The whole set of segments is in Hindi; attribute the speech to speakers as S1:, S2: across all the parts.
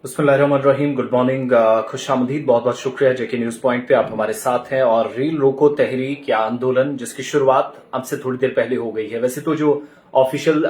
S1: बिस्मिल्लाहिर्रहमानिर्रहीम। गुड मॉर्निंग, खुशामदीद। बहुत बहुत शुक्रिया जेके न्यूज पॉइंट पे आप हमारे साथ हैं। और रेल रोको तहरीक या आंदोलन जिसकी शुरुआत अब से थोड़ी देर पहले हो गई है। वैसे तो जो ऑफिशियल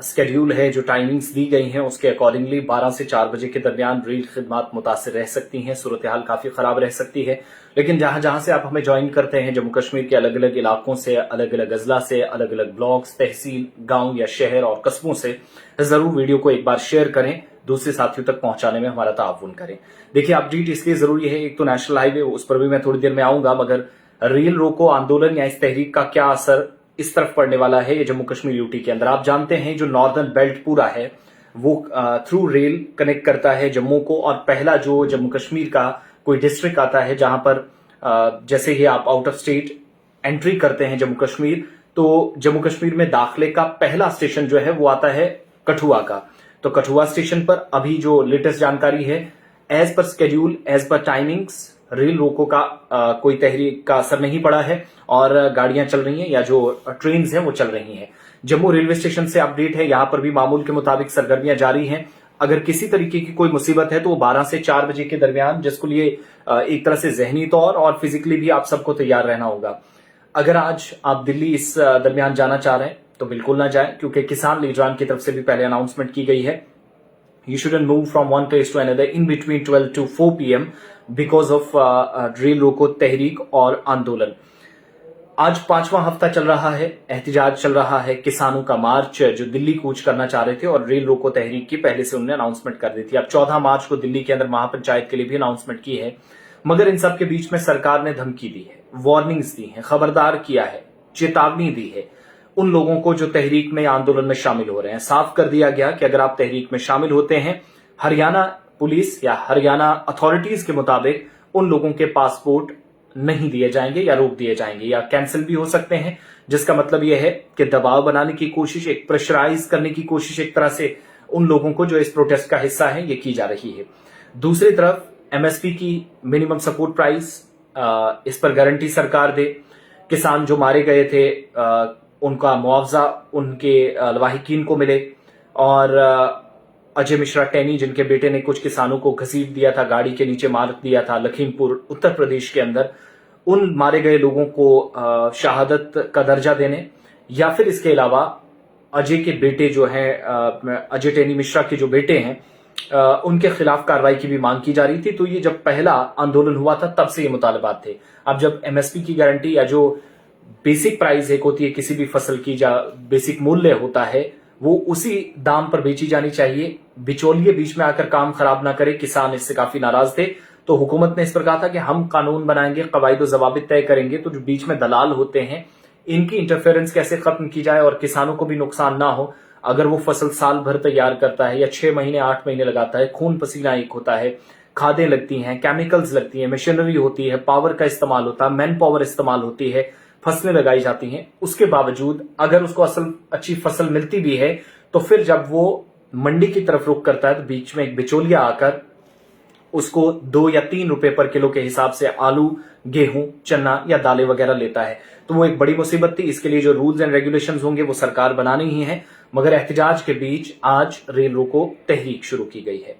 S1: स्केड्यूल है, जो टाइमिंग्स दी गई हैं, उसके अकॉर्डिंगली 12 से 4 बजे के दरमियान रेल खिदमात मुतासर रह सकती हैं। सूरत हाल काफी खराब रह सकती है। लेकिन जहां जहां से आप हमें ज्वाइन करते हैं, जम्मू कश्मीर के अलग अलग इलाकों से, अलग अलग अजला से, अलग अलग ब्लॉक्स, तहसील, गांव या शहर और कस्बों से, जरूर वीडियो को एक बार शेयर करें, दूसरे साथियों तक पहुंचाने में हमारा ताउन करें। देखिए, अपडेट इसलिए जरूरी है, एक तो नेशनल हाईवे, उस पर भी मैं थोड़ी देर में आऊंगा, मगर रेल रोको आंदोलन या इस तहरीक का क्या असर इस तरफ पड़ने वाला है, ये जम्मू कश्मीर यूटी के अंदर। आप जानते हैं जो नॉर्दर्न बेल्ट पूरा है वो थ्रू रेल कनेक्ट करता है जम्मू को। और पहला जो जम्मू कश्मीर का कोई डिस्ट्रिक्ट आता है जहां पर जैसे ही आप आउट ऑफ स्टेट एंट्री करते हैं जम्मू कश्मीर, तो जम्मू कश्मीर में दाखिले का पहला स्टेशन जो है वो आता है कठुआ का। तो कठुआ स्टेशन पर अभी जो लेटेस्ट जानकारी है, as per schedule, as per timings, rail रोको का कोई तहरीक का असर नहीं पड़ा है और गाड़ियां चल रही हैं या जो ट्रेन्स हैं वो चल रही हैं। जम्मू रेलवे स्टेशन से अपडेट है, यहां पर भी मामूल के मुताबिक सरगर्मियां जारी हैं। अगर किसी तरीके की कोई मुसीबत है तो वो 12 से 4 बजे के दरमियान, जिसको लिए एक तरह से जहनी तौर और फिजिकली भी आप सबको तैयार रहना होगा। अगर आज आप दिल्ली इस दरमियान जाना चाह रहे हैं तो बिल्कुल ना जाएं, क्योंकि किसान लीडरान की तरफ से भी पहले अनाउंसमेंट की गई है, you shouldn't move from one place to another in between 12 to 4 p.m. because of rail रोको तहरीक और आंदोलन। आज 5वां हफ्ता चल रहा है, एहतिजाज चल रहा है, किसानों का मार्च जो दिल्ली कूच करना चाह रहे थे और रेल रोको तहरीक की पहले से उन्होंने अनाउंसमेंट कर दी थी। अब 14 मार्च को दिल्ली के अंदर महापंचायत के लिए भी अनाउंसमेंट की है। मगर इन सब के बीच में सरकार ने धमकी दी है, वार्निंग्स दी है, खबरदार किया है, चेतावनी दी है उन लोगों को जो तहरीक में, आंदोलन में शामिल हो रहे हैं। साफ कर दिया गया कि अगर आप तहरीक में शामिल होते हैं, हरियाणा पुलिस या हरियाणा अथॉरिटीज के मुताबिक उन लोगों के पासपोर्ट नहीं दिए जाएंगे या रोक दिए जाएंगे या कैंसिल भी हो सकते हैं। जिसका मतलब यह है कि दबाव बनाने की कोशिश, एक प्रेशराइज करने की कोशिश एक तरह से उन लोगों को जो इस प्रोटेस्ट का हिस्सा है ये की जा रही है। दूसरी तरफ एमएसपी की मिनिमम सपोर्ट प्राइस, इस पर गारंटी सरकार दे, किसान जो मारे गए थे उनका मुआवजा उनके लवाहिकीन को मिले। और अजय मिश्रा टैनी, जिनके बेटे ने कुछ किसानों को घसीट दिया था, गाड़ी के नीचे मार दिया था लखीमपुर उत्तर प्रदेश के अंदर, उन मारे गए लोगों को शहादत का दर्जा देने, या फिर इसके अलावा अजय के बेटे जो हैं, अजय टैनी मिश्रा के जो बेटे हैं, उनके खिलाफ कार्रवाई की भी मांग की जा रही थी। तो ये जब पहला आंदोलन हुआ था तब से ये मुतालबात थे। अब जब एमएसपी की गारंटी या जो बेसिक प्राइस एक होती है किसी भी फसल की, जा बेसिक मूल्य होता है, वो उसी दाम पर बेची जानी चाहिए। बिचौलिए बीच में आकर काम खराब ना करे। किसान इससे काफी नाराज थे, तो हुकूमत ने इस पर कहा था कि हम कानून बनाएंगे, कवायद व जवाबित तय करेंगे, तो जो बीच में दलाल होते हैं इनकी इंटरफेरेंस कैसे खत्म की जाए और किसानों को भी नुकसान ना हो। अगर वो फसल साल भर तैयार करता है या 6 महीने 8 महीने लगाता है, खून पसीना एक होता है, खादें लगती हैं, केमिकल्स लगती हैं, मशीनरी होती है, पावर का इस्तेमाल होता है, मैन पावर इस्तेमाल होती है, फसलें लगाई जाती हैं, उसके बावजूद अगर उसको अच्छी फसल मिलती भी है तो फिर जब वो मंडी की तरफ रुख करता है तो बीच में एक बिचौलिया आकर उसको 2 या 3 रुपए पर किलो के हिसाब से आलू, गेहूं, चना या दालें वगैरह लेता है। तो वो एक बड़ी मुसीबत थी। इसके लिए जो रूल्स एंड रेगुलेशंस होंगे वो सरकार बनानी ही है। मगर एहतिजाज के बीच आज रेल रोको तहरीक शुरू की गई है।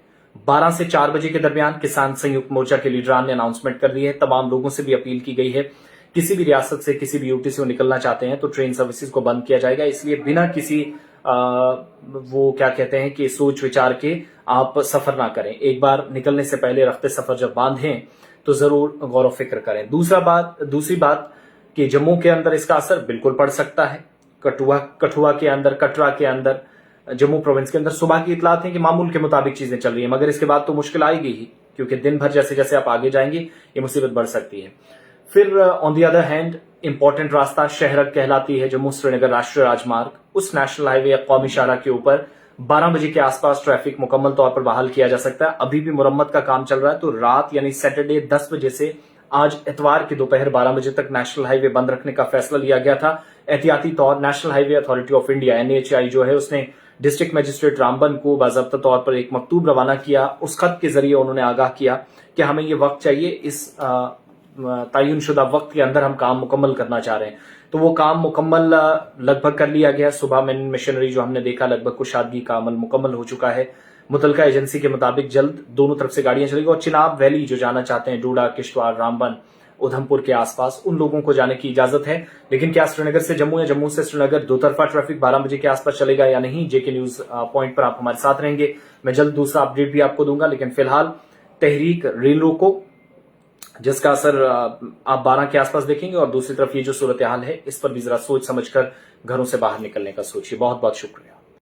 S1: 12 से 4 बजे के दरमियान किसान संयुक्त मोर्चा के लीडरान ने अनाउंसमेंट कर दी है। तमाम लोगों से भी अपील की गई है, किसी भी रियासत से, किसी भी यूटी से वो निकलना चाहते हैं तो ट्रेन सर्विसेज को बंद किया जाएगा। इसलिए बिना किसी वो क्या कहते हैं कि सोच विचार के आप सफर ना करें। एक बार निकलने से पहले रफ्ते सफर जब बांधें तो जरूर गौर फिक्र करें। दूसरी बात कि जम्मू के अंदर इसका असर बिल्कुल पड़ सकता है। कठुआ के अंदर, कटरा के अंदर, जम्मू प्रोविंस के अंदर सुबह की इतलात है कि मामूल के मुताबिक चीजें चल रही है, मगर इसके बाद तो मुश्किल आएगी ही, क्योंकि दिन भर जैसे जैसे आप आगे जाएंगे ये मुसीबत बढ़ सकती है। फिर on the other hand, important रास्ता शहरक कहलाती है जम्मू श्रीनगर राष्ट्रीय राजमार्ग, उस नेशनल हाईवे या कौमी शाहरा के ऊपर 12 बजे के आसपास ट्रैफिक मुकम्मल तौर पर बहाल किया जा सकता है। अभी भी मुरम्मत का काम चल रहा है, तो रात यानी सैटरडे 10 बजे से आज इतवार की दोपहर 12 बजे तक नेशनल हाईवे बंद रखने का फैसला लिया गया था। एहतियाती तौर national highway authority of India NHAI जो है उसने डिस्ट्रिक्ट मजिस्ट्रेट रामबन को बाज़ाब्ता तौर पर एक मकतूब रवाना किया। उस खत के जरिए उन्होंने आगाह किया कि हमें ये वक्त चाहिए, इस तयनशुदा वक्त के अंदर हम काम मुकम्मल करना चाह रहे हैं। तो वो काम मुकम्मल लगभग कर लिया गया। सुबह में मशीनरी जो हमने देखा लगभग कुशादगी का अमल मुकम्मल हो चुका है। मुतलका एजेंसी के मुताबिक जल्द दोनों तरफ से गाड़ियां चलेगी और चिनाब वैली जो जाना चाहते हैं, डोडा, किश्तवाड़, रामबन, उधमपुर के आसपास, उन लोगों को जाने की इजाजत है। लेकिन क्या श्रीनगर से जम्मू या जम्मू से श्रीनगर दो तरफा ट्रैफिक 12 बजे के आसपास चलेगा या नहीं, जेके न्यूज पॉइंट पर आप हमारे साथ रहेंगे। मैं जल्द दूसरा अपडेट भी आपको दूंगा, लेकिन फिलहाल तहरीक रेल रोको जिसका असर आप 12 के आसपास देखेंगे, और दूसरी तरफ ये जो सूरत हाल है इस पर भी जरा सोच समझकर घरों से बाहर निकलने का सोचिए। बहुत बहुत शुक्रिया।